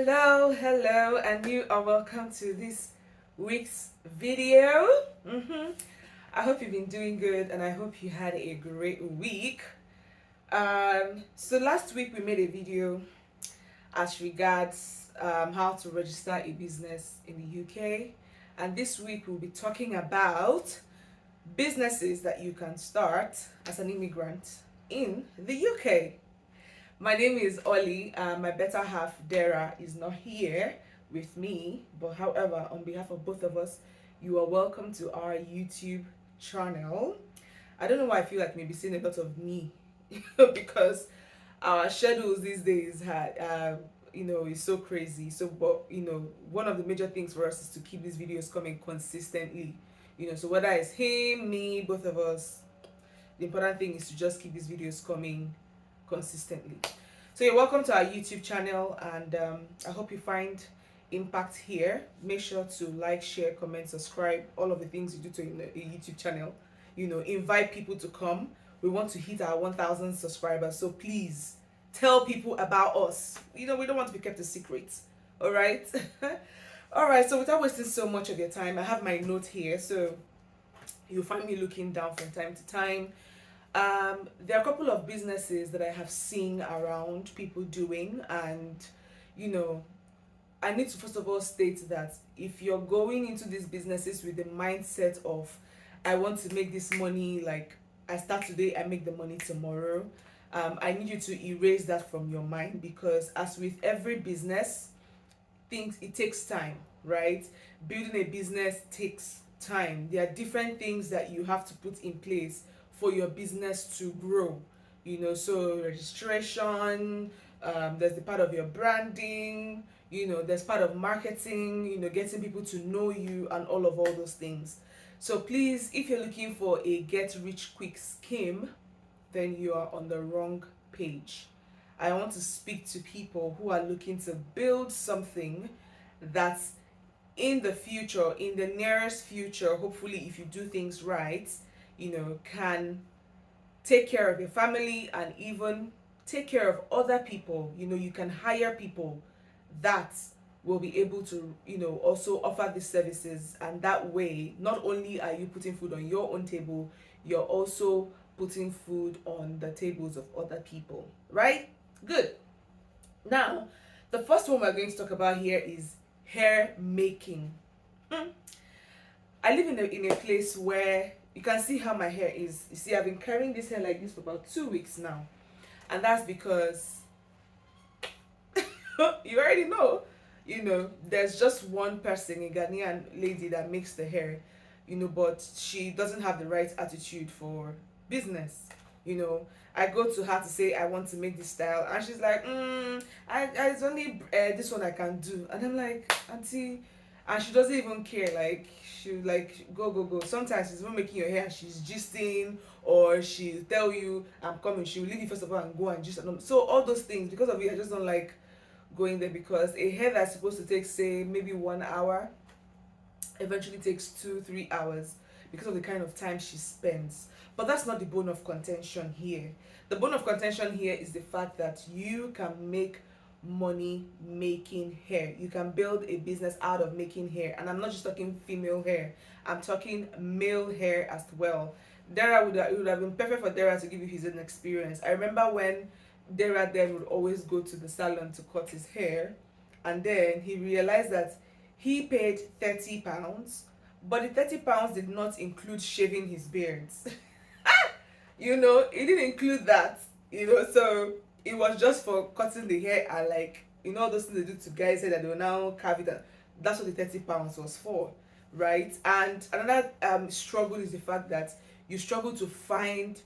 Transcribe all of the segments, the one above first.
Hello, and you are welcome to this week's video. I hope you've been doing good, and I hope you had a great week. So last week we made a video as regards how to register a business in the UK, and this week we'll be talking about businesses that you can start as an immigrant in the UK. My name is Ollie. My better half, Dara, is not here with me. But however, on behalf of both of us, you are welcome to our YouTube channel. I don't know why I feel like maybe seeing a lot of me because our schedules these days is so crazy. So, but one of the major things for us is to keep these videos coming consistently. So whether it's him, me, both of us, the important thing is to just keep these videos coming consistently. So you're welcome to our YouTube channel, and I hope you find impact here. Make sure to like, share, comment, subscribe, all of the things you do to a YouTube channel. Invite people to come. We want to hit our 1,000 subscribers, so please tell people about us. We don't want to be kept a secret. All right. All right, so without wasting so much of your time, I have my note here, so you'll find me looking down from time to time. There are a couple of businesses that I have seen around people doing, and I need to first of all state that if you're going into these businesses with the mindset of I want to make this money, like I start today, I make the money tomorrow, I need you to erase that from your mind, because as with every business, it takes time, right? Building a business takes time. There are different things that you have to put in place for your business to grow. So registration, there's the part of your branding, there's part of marketing, getting people to know you, and all those things. So please, if you're looking for a get rich quick scheme, then you are on the wrong page. I want to speak to people who are looking to build something that's in the future, in the nearest future, hopefully if you do things right, can take care of your family and even take care of other people. You can hire people that will be able to, also offer these services, and that way, not only are you putting food on your own table, you're also putting food on the tables of other people, right? Good. Now, the first one we're going to talk about here is hair making. I live in a place where you can see how my hair is. You see, I've been carrying this hair like this for about 2 weeks now, and that's because you already know, there's just one person, a Ghanaian lady, that makes the hair, but she doesn't have the right attitude for business. I go to her to say I want to make this style, and she's like, it's only this one I can do, and I'm like, auntie, and she doesn't even care. Like, she like go. Sometimes she's even making your hair, she's gisting, or she'll tell you I'm coming, she'll leave you first of all and go and gist. So all those things, because of it, I just don't like going there, because a hair that's supposed to take, say, maybe 1 hour eventually takes 2-3 hours because of the kind of time she spends. But that's not the bone of contention here. The bone of contention here is the fact that you can make money making hair. You can build a business out of making hair, and I'm not just talking female hair, I'm talking male hair as well. It would have been perfect for Dara to give you his own experience. I remember when Dara then would always go to the salon to cut his hair, and then he realized that he paid £30, but the £30 did not include shaving his beards. It didn't include that, so it was just for cutting the hair, and like, all those things they do to guys, say that they will now carve it, and that's what the £30 was for, right? And another struggle is the fact that you struggle to find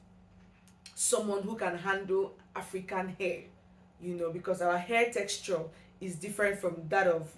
someone who can handle African hair, because our hair texture is different from that of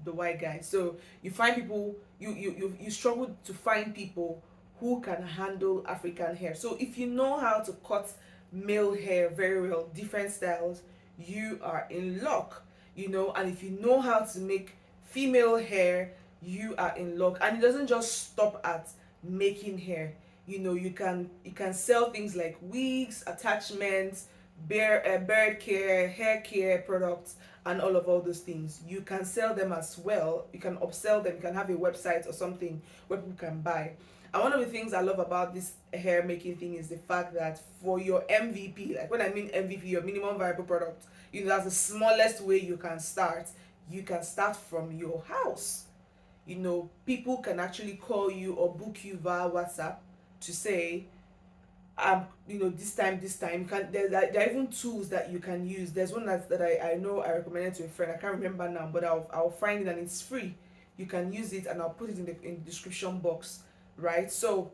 the white guy. So you find people, you struggle to find people who can handle African hair. So if you know how to cut male hair very well, different styles, you are in luck. And if you know how to make female hair, you are in luck. And it doesn't just stop at making hair. You can sell things like wigs, attachments, bird care, hair care products, and all those things. You can sell them as well. You can upsell them. You can have a website or something where people can buy. And one of the things I love about this hair making thing is the fact that for your MVP, like when I mean MVP, your minimum viable product, that's the smallest way you can start. You can start from your house. People can actually call you or book you via WhatsApp to say, this time there are even tools that you can use. There's one that I know I recommended to a friend. I can't remember now, but I'll find it, and it's free. You can use it, and I'll put it in the description box, right? So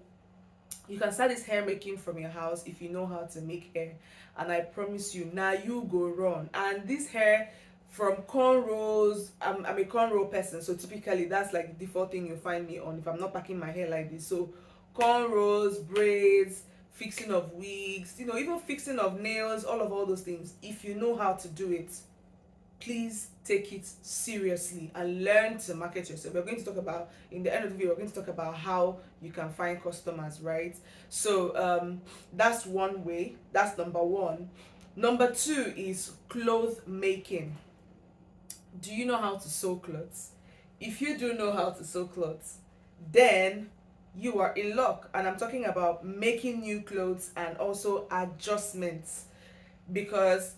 you can start this hair making from your house if you know how to make hair, and I promise you, now you go run. And this hair from cornrows, I'm a cornrow person, so typically that's like the default thing you find me on if I'm not packing my hair like this. So cornrows, braids, fixing of wigs, even fixing of nails, all those things. If you know how to do it, please take it seriously and learn to market yourself. We're going to talk about, in the end of the video, we're going to talk about how you can find customers, right? So that's one way. That's number one. Number two is cloth making. Do you know how to sew clothes? If you do know how to sew clothes, then you are in luck. And I'm talking about making new clothes and also adjustments. Because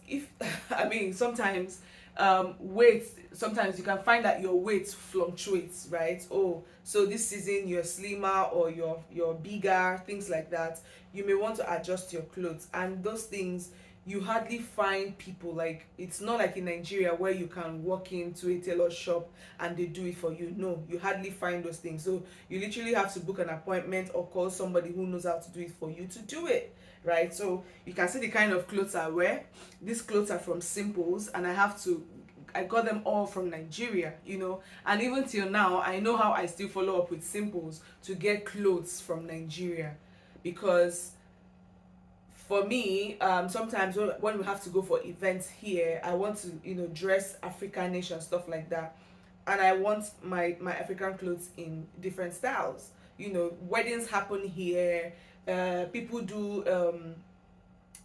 sometimes sometimes you can find that your weight fluctuates, right? Oh, so this season you're slimmer or you're bigger, things like that. You may want to adjust your clothes, and those things you hardly find people. Like, it's not like in Nigeria where you can walk into a tailor shop and they do it for you. No, you hardly find those things. So you literally have to book an appointment or call somebody who knows how to do it for you to do it, right? So you can see the kind of clothes I wear. These clothes are from Simples, and I got them all from Nigeria, and even till now I know how I still follow up with Simples to get clothes from Nigeria. Because for me, sometimes when we have to go for events here, I want to dress Africanish and stuff like that, and I want my African clothes in different styles. Weddings happen here, people do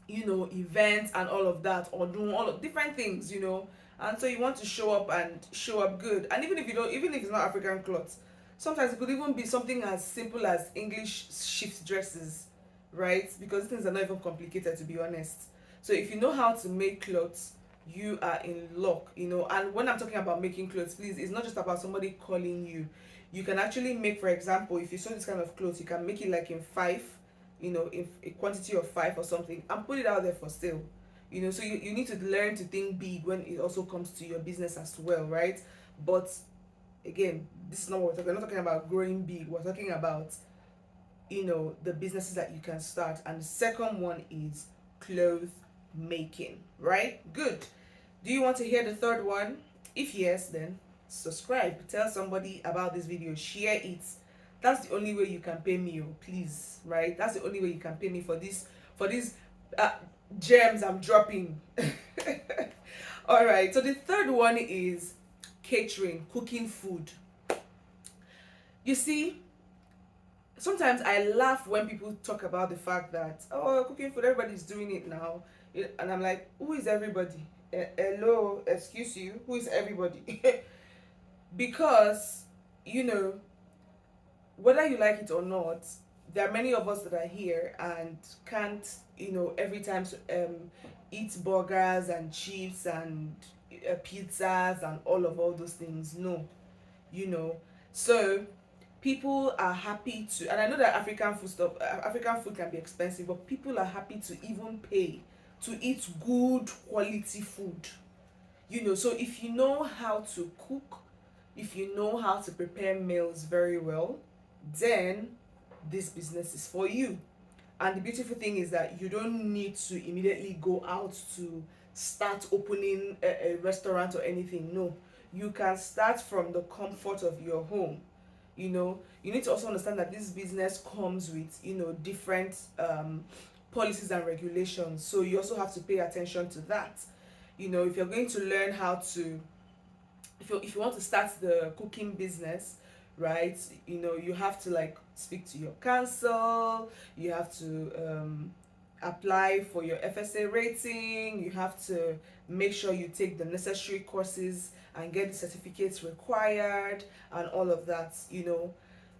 events and all of that, or doing all of different things, and so you want to show up good. And even if it's not African clothes, sometimes it could even be something as simple as English shift dresses, right? Because things are not even complicated, to be honest. So if you know how to make clothes, you are in luck. And when I'm talking about making clothes, please, it's not just about somebody calling you. You can actually make, for example, if you sew this kind of clothes, you can make it like in 5, in a quantity of 5 or something, and put it out there for sale. So you need to learn to think big when it also comes to your business as well, right? But again, this is not what we're not talking about growing big. We're talking about the businesses that you can start. And the second one is clothes making, right? Good. Do you want to hear the third one? If yes, then subscribe, tell somebody about this video, share it. That's the only way you can pay me, please, right? That's the only way you can pay me for these gems I'm dropping. All right, so the third one is catering, cooking food. You see, sometimes I laugh when people talk about the fact that, oh, cooking food, everybody's doing it now. And I'm like, who is everybody? Hello, excuse you, who is everybody? Because, whether you like it or not, there are many of us that are here and can't, every time eat burgers and chips and pizzas and all those things. No, so people are happy to, and I know that African food can be expensive, but people are happy to even pay to eat good quality food. So if you know how to cook, if you know how to prepare meals very well, then this business is for you. And the beautiful thing is that you don't need to immediately go out to start opening a restaurant or anything. No, you can start from the comfort of your home. You need to also understand that this business comes with different policies and regulations, so you also have to pay attention to that. If you're going to learn how to, if you want to start the cooking business, right, you have to like speak to your council. You have to apply for your FSA rating, you have to make sure you take the necessary courses and get the certificates required and all of that, you know.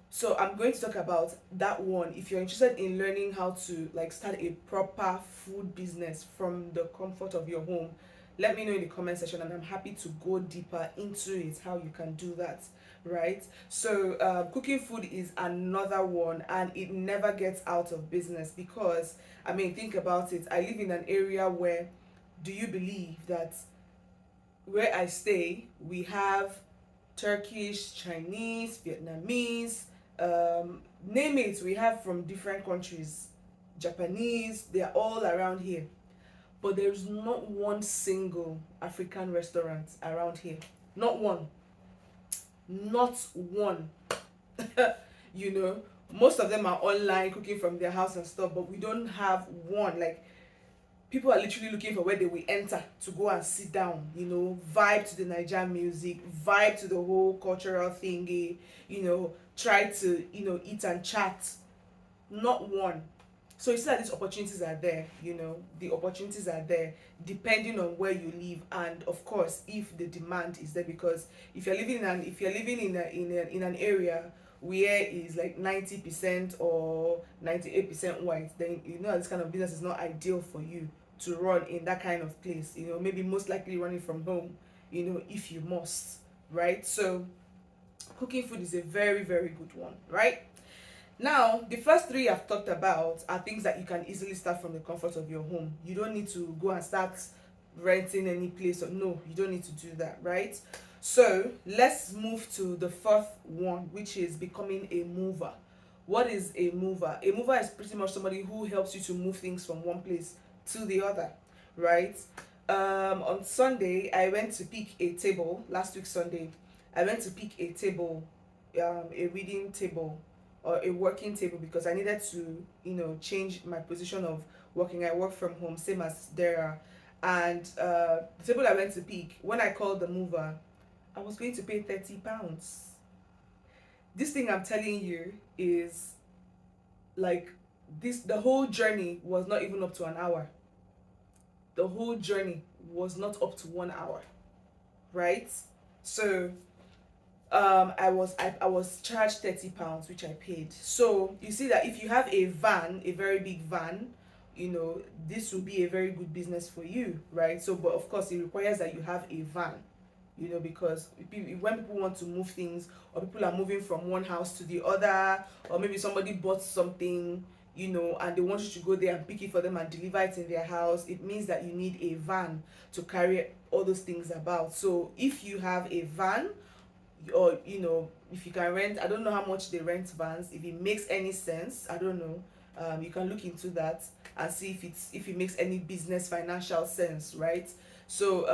So I'm going to talk about that one. If you're interested in learning how to like start a proper food business from the comfort of your home, let me know in the comment section and I'm happy to go deeper into it, how you can do that, right? So cooking food is another one, and it never gets out of business because, I mean, think about it. I live in an area where, do you believe that where I stay, we have Turkish, Chinese, Vietnamese, name it, we have from different countries, Japanese, they're all around here. But there's not one single African restaurant around here. Not one. Not one. You know, most of them are online cooking from their house and stuff, but we don't have one. Like, people are literally looking for where they will enter to go and sit down, you know, vibe to the Nigerian music, vibe to the whole cultural thingy, you know, try to, you know, eat and chat. Not one. So you see that these opportunities are there, you know, the opportunities are there depending on where you live, and of course if the demand is there, because if you're living in an area where is like 90% or 98% white, then you know this kind of business is not ideal for you to run in that kind of place, you know, maybe most likely running from home, you know, if you must, right? So cooking food is a very, very good one, right? Now, the first three I've talked about are things that you can easily start from the comfort of your home. You don't need to go and start renting any place, or no, you don't need to do that, right? So let's move to the fourth one, which is becoming a mover. What is a mover? A mover is pretty much somebody who helps you to move things from one place to the other, right? On Sunday, I went to pick a table. Last week Sunday, I went to pick a table, a reading table or a working table, because I needed to, you know, change my position of working. I work from home, same as Dara. And the table I went to pick, when I called the mover, I was going to pay £30. This thing I'm telling you is like this, the whole journey was not even up to an hour. The whole journey was not up to 1 hour, right? So I was charged £30, which I paid. So you see that if you have a van, a very big van, you know, this will be a very good business for you, right? So, but of course, it requires that you have a van, you know, because when people want to move things, or people are moving from one house to the other, or maybe somebody bought something, you know, and they want you to go there and pick it for them and deliver it in their house, it means that you need a van to carry all those things about. So if you have a van, or you know, if you can rent, I don't know how much they rent vans, if it makes any sense, I don't know, you can look into that and see if it makes any business financial sense, right? So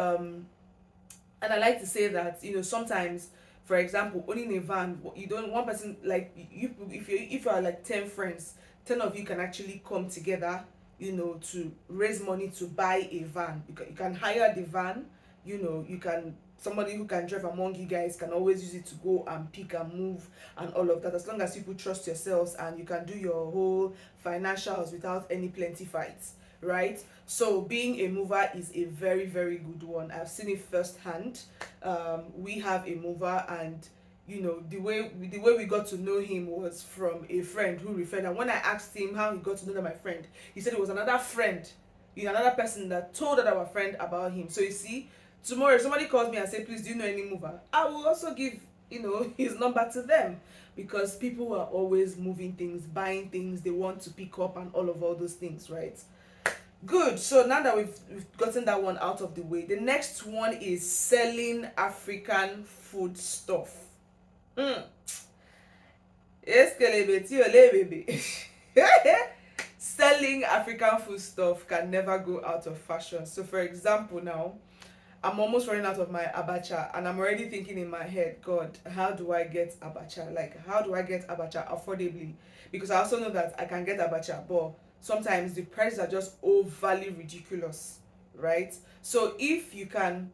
and I like to say that, you know, sometimes, for example, owning a van, you don't, one person, like you, if you are like 10 friends, 10 of you can actually come together, you know, to raise money to buy a van. You can hire the van, you know, you can, somebody who can drive among you guys can always use it to go and pick and move and all of that, as long as people trust yourselves and you can do your whole financials without any plenty fights, right? So being a mover is a very, very good one. I've seen it firsthand. We have a mover, and you know, the way we got to know him was from a friend who referred. And when I asked him how he got to know my friend, he said it was another friend, you know, another person that told our friend about him. So you see, tomorrow if somebody calls me and say, please, do you know any mover, I will also give, you know, his number to them, because people are always moving things, buying things they want to pick up and all those things, right? Good. So now that we've gotten that one out of the way, the next one is selling African food stuff. Selling African food stuff can never go out of fashion. So for example, now I'm almost running out of my abacha, and I'm already thinking in my head, God, how do I get abacha? Like, how do I get abacha affordably? Because I also know that I can get abacha, but sometimes the prices are just overly ridiculous, right? So if you can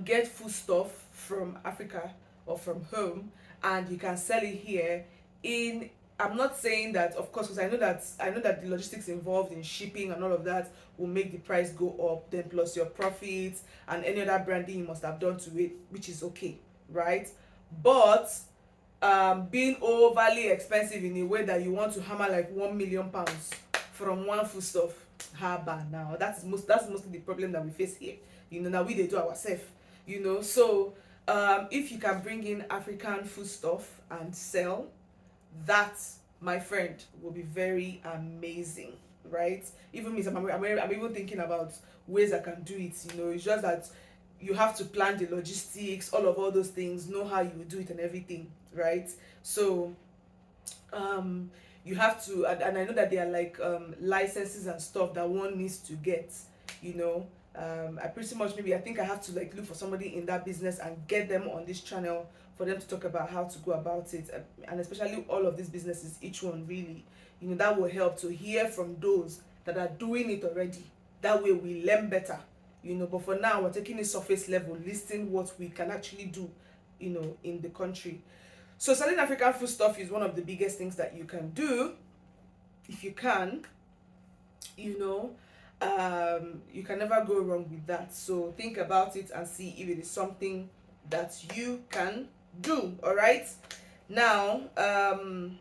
get food stuff from Africa or from home, and you can sell it here in I'm not saying that, of course, because I know that the logistics involved in shipping and all of that will make the price go up. Then plus your profits and any other branding you must have done to it, which is okay, right? But being overly expensive in a way that you want to hammer like 1 million pounds from one foodstuff, haba now. That's mostly the problem that we face here. Now we they do ourselves. So if you can bring in African foodstuff and sell that, my friend, will be very amazing, right? Even me, I'm even thinking about ways I can do it. It's just that you have to plan the logistics, all those things, know how you will do it and everything, right? So um you have to, and I know that there are like licenses and stuff that one needs to get, you know I pretty much, maybe I think I have to like look for somebody in that business and get them on this channel for them to talk about how to go about it, and especially all of these businesses, each one really, that will help to hear from those that are doing it already. That way we learn better, but for now we're taking it surface level, listing what we can actually do, in the country. So selling African food stuff is one of the biggest things that you can do if you can. You can never go wrong with that. So think about it and see if it is something that you can do. All right. Now, and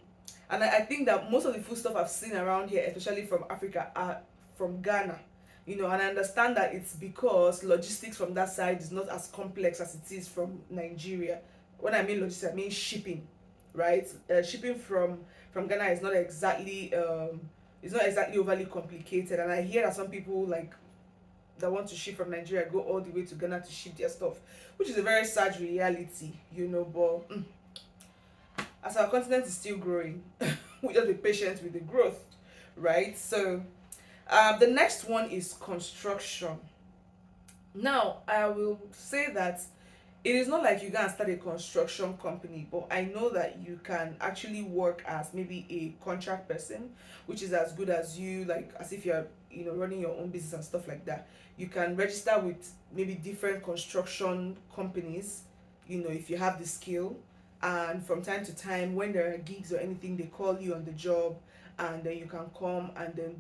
I think that most of the food stuff I've seen around here, especially from Africa, are from Ghana. And I understand that it's because logistics from that side is not as complex as it is from Nigeria. When I mean logistics, I mean shipping, right? Shipping from Ghana is not exactly overly complicated, and I hear that some people like that want to ship from Nigeria go all the way to Ghana to ship their stuff, which is a very sad reality, but as our continent is still growing, we just be patient with the growth, right? So the next one is construction. Now, I will say that it is not like you can start a construction company, but I know that you can actually work as maybe a contract person, which is as good as you, like as if you're running your own business and stuff like that. You can register with maybe different construction companies, if you have the skill, and from time to time when there are gigs or anything, they call you on the job, and then you can come and then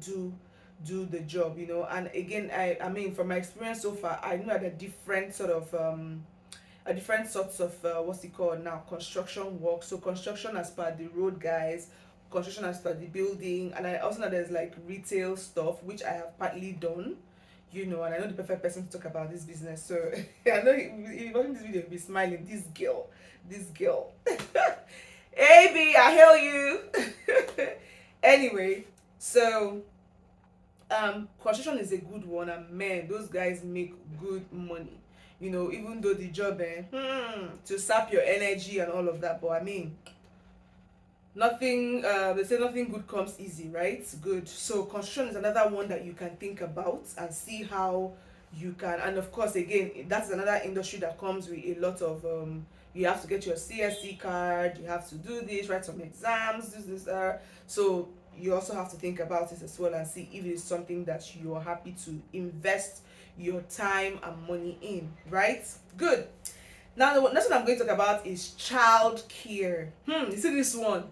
do the job. And again, I mean, from my experience so far, I know that there are different sort of different sorts of what's it called now, construction work. So construction as per the road guys, construction as per the building, and I also know there's like retail stuff, which I have partly done, and I know the perfect person to talk about this business. So I know if you're watching this video, you'll be smiling. This girl AB, I hail you. Anyway, so construction is a good one, and man, those guys make good money, even though the job to sap your energy and all of that. But I mean, nothing they say nothing good comes easy, right? Good. So construction is another one that you can think about and see how you can. And of course, again, that's another industry that comes with a lot of you have to get your CSC card, you have to do this, write some exams, this so you also have to think about it as well and see if it is something that you are happy to invest your time and money in, right? Good. Now the next one I'm going to talk about is childcare. You see this one?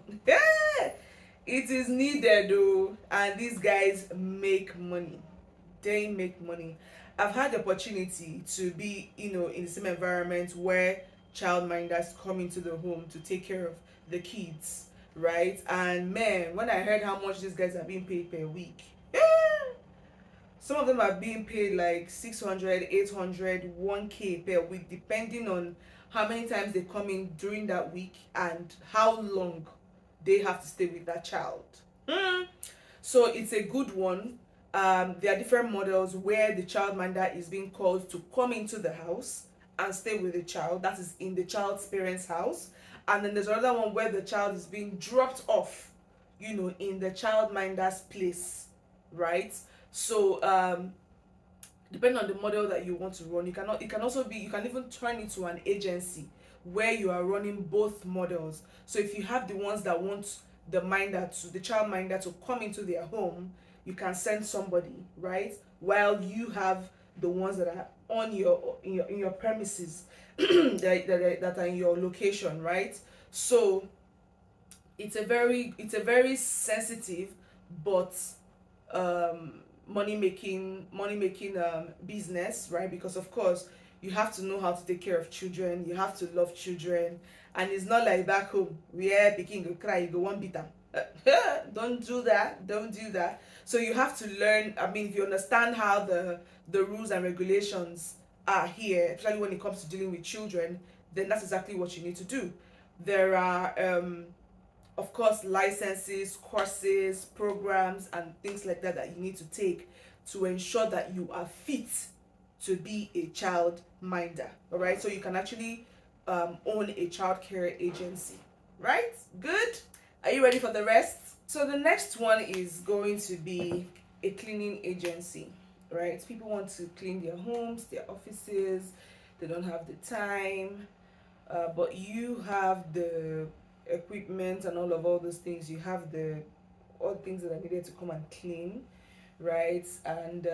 It is needed though, and these guys make money. They make money. I've had the opportunity to be, in the same environment where childminders come into the home to take care of the kids, right? And man, when I heard how much these guys are being paid per week, some of them are being paid like 600, 800, 1K per week, depending on how many times they come in during that week and how long they have to stay with that child. So it's a good one. There are different models where the childminder is being called to come into the house and stay with the child. That is in the child's parents' house. And then there's another one where the child is being dropped off, in the childminder's place, right? So depending on the model that you want to run, you can even turn it to an agency where you are running both models. So if you have the ones that want the child minder to come into their home, you can send somebody, right? While you have the ones that are on in your premises that are in your location, right? So it's a very sensitive but money making business, right? Because of course you have to know how to take care of children, you have to love children, and it's not like back home where pikin go cry you go one beat am. Don't do that, don't do that. So you have to learn. I mean, if you understand how the rules and regulations are here, especially when it comes to dealing with children, then that's exactly what you need to do. There are of course licenses, courses, programs, and things like that that you need to take to ensure that you are fit to be a child minder. All right, so you can actually own a childcare agency. Right, good. Are you ready for the rest? So the next one is going to be a cleaning agency. Right, people want to clean their homes, their offices, they don't have the time, but you have the equipment and all those things. You have the all things that are needed to come and clean, right? And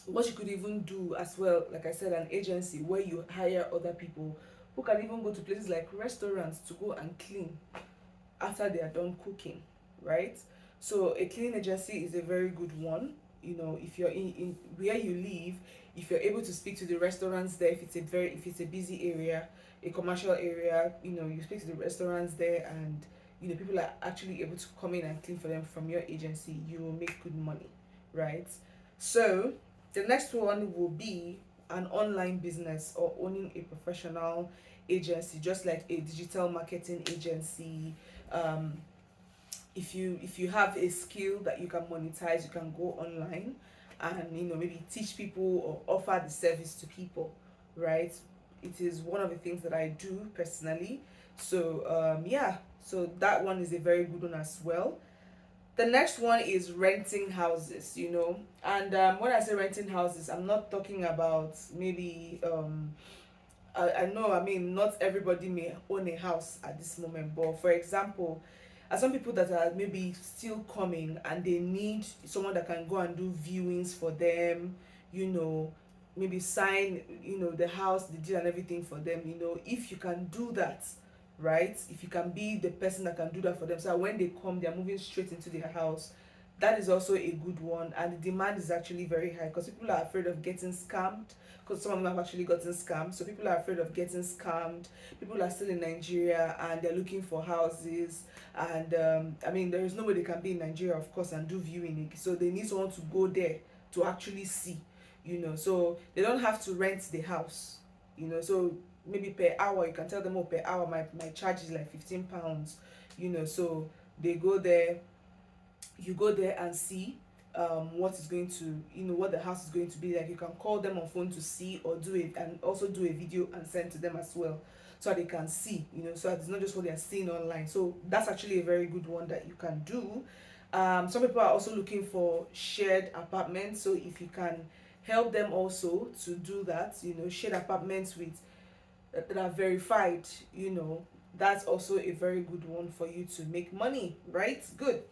what you could even do as well, like I said, an agency where you hire other people who can even go to places like restaurants to go and clean after they are done cooking, right? So a cleaning agency is a very good one. You know, if you're in where you live, if you're able to speak to the restaurants there, if it's a busy area, a commercial area, you know, you speak to the restaurants there, and you know people are actually able to come in and clean for them from your agency, you will make good money, right? So the next one will be an online business or owning a professional agency, just like a digital marketing agency. um, if you have a skill that you can monetize, you can go online and you know maybe teach people or offer the service to people, right? It is one of the things that I do personally. So yeah, so that one is a very good one as well. The next one is renting houses, you know. And when I say renting houses, I'm not talking about maybe I know, I mean, not everybody may own a house at this moment, but for example, some people that are maybe still coming and they need someone that can go and do viewings for them, you know, maybe sign, you know, the house, the deal, and everything for them, you know, if you can do that, right? If you can be the person that can do that for them, so that when they come, they're moving straight into their house. That is also a good one, and the demand is actually very high because people are afraid of getting scammed, because some of them have actually gotten scammed. So people are afraid of getting scammed. People are still in Nigeria and they're looking for houses. And I mean, there is no way they can be in Nigeria, of course, and do viewing. So they need someone to go there to actually see, you know. So they don't have to rent the house, you know. So maybe per hour, you can tell them, oh, per hour, my charge is like £15, you know. So they go there, you go there and see what is going to, you know, what the house is going to be like. You can call them on phone to see, or do it and also do a video and send to them as well, so that they can see, you know, so that it's not just what they're seeing online. So that's actually a very good one that you can do. Some people are also looking for shared apartments, so if you can help them also to do that, you know, shared apartments with that are verified, you know, that's also a very good one for you to make money, right? Good.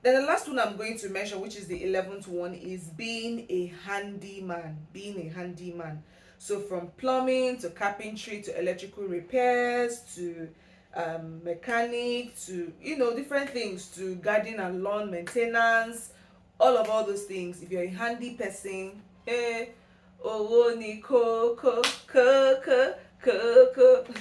Then the last one I'm going to mention, which is the 11th one, is being a handyman. Being a handyman. So from plumbing to carpentry to electrical repairs to mechanic to, you know, different things, to garden and lawn maintenance, all those things. If you're a handy person, eh, owó ni kókó kókó kókó,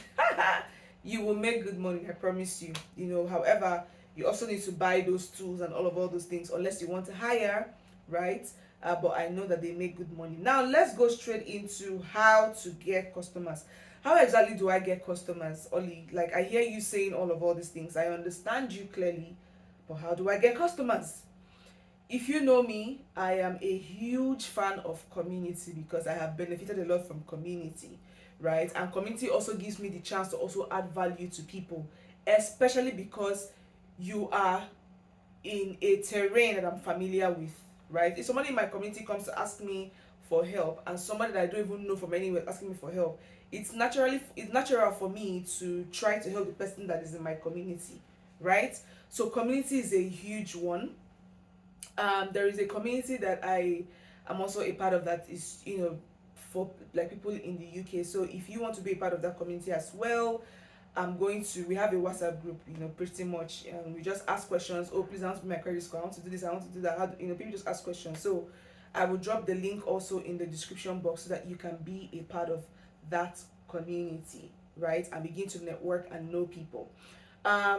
you will make good money, I promise you. You know, however, you also need to buy those tools and all those things, unless you want to hire, right? But I know that they make good money. Now let's go straight into how to get customers. How exactly do I get customers, Ollie? Like, I hear you saying all these things, I understand you clearly, but how do I get customers? If you know me, I am a huge fan of community because I have benefited a lot from community, right? And community also gives me the chance to also add value to people, especially because you are in a terrain that I'm familiar with, right? If somebody in my community comes to ask me for help, and somebody that I don't even know from anywhere asking me for help, it's natural for me to try to help the person that is in my community, right? So community is a huge one. There is a community that I am also a part of, that is, you know, for like people in the UK. So if you want to be a part of that community as well, we have a WhatsApp group, pretty much. We just ask questions. Oh, please, I want to put my credit score. I want to do this. I want to do that. People just ask questions. So I will drop the link also in the description box so that you can be a part of that community, right? And begin to network and know people.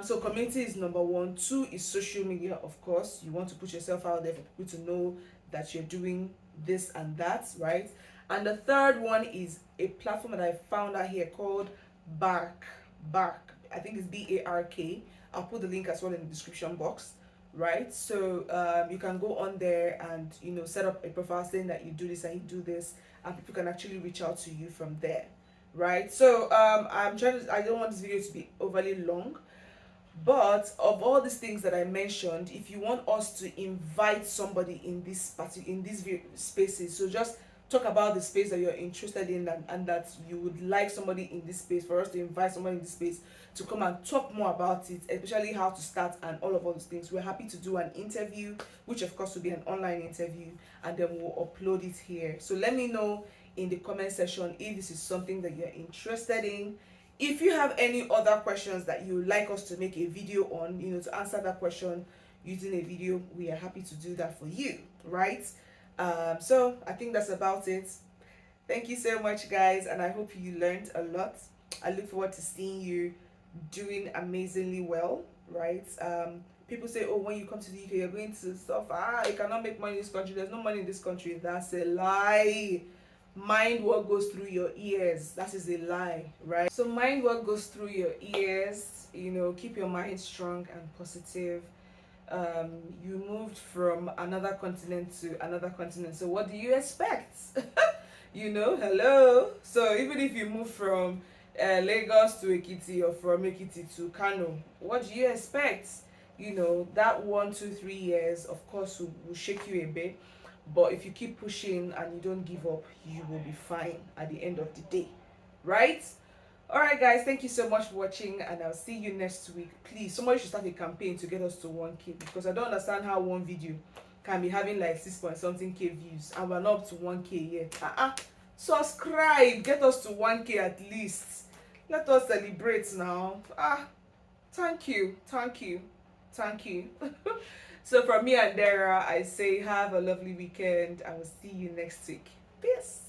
So community is number one. Two is social media, of course. You want to put yourself out there for people to know that you're doing this and that, right? And the third one is a platform that I found out here called Bark. I think it's BARK. I'll put the link as well in the description box, right? So you can go on there and set up a profile saying that you do this and you do this, and people can actually reach out to you from there, right? So I don't want this video to be overly long, but of all these things that I mentioned, if you want us to invite somebody in these spaces, so just talk about the space that you're interested in, and that you would like somebody in this space, for us to invite somebody in this space to come and talk more about it, especially how to start and all those things. We're happy to do an interview, which of course will be an online interview, and then we'll upload it here. So let me know in the comment section if this is something that you're interested in. If you have any other questions that you would like us to make a video on, to answer that question using a video, we are happy to do that for you, right? So I think that's about it. Thank you so much, guys, and I hope you learned a lot. I look forward to seeing you doing amazingly well, right? People say, oh, when you come to the UK, you're going to stuff. You cannot make money in this country. There's no money in this country. That's a lie. Mind what goes through your ears. That is a lie, right? So mind what goes through your ears. Keep your mind strong and positive. You moved from another continent to another continent, so what do you expect? Hello. So even if you move from Lagos to Ekiti, or from Ekiti to Kano, what do you expect? That 1, 2, 3 years of course will shake you a bit, but if you keep pushing and you don't give up, you will be fine at the end of the day, right? Alright guys, thank you so much for watching, and I'll see you next week. Please, somebody should start a campaign to get us to 1K, because I don't understand how one video can be having like 6 point something K views and we're not up to 1K yet. Subscribe, get us to 1K at least. Let us celebrate now. Thank you. So from me and Dara, I say have a lovely weekend, and we'll see you next week. Peace.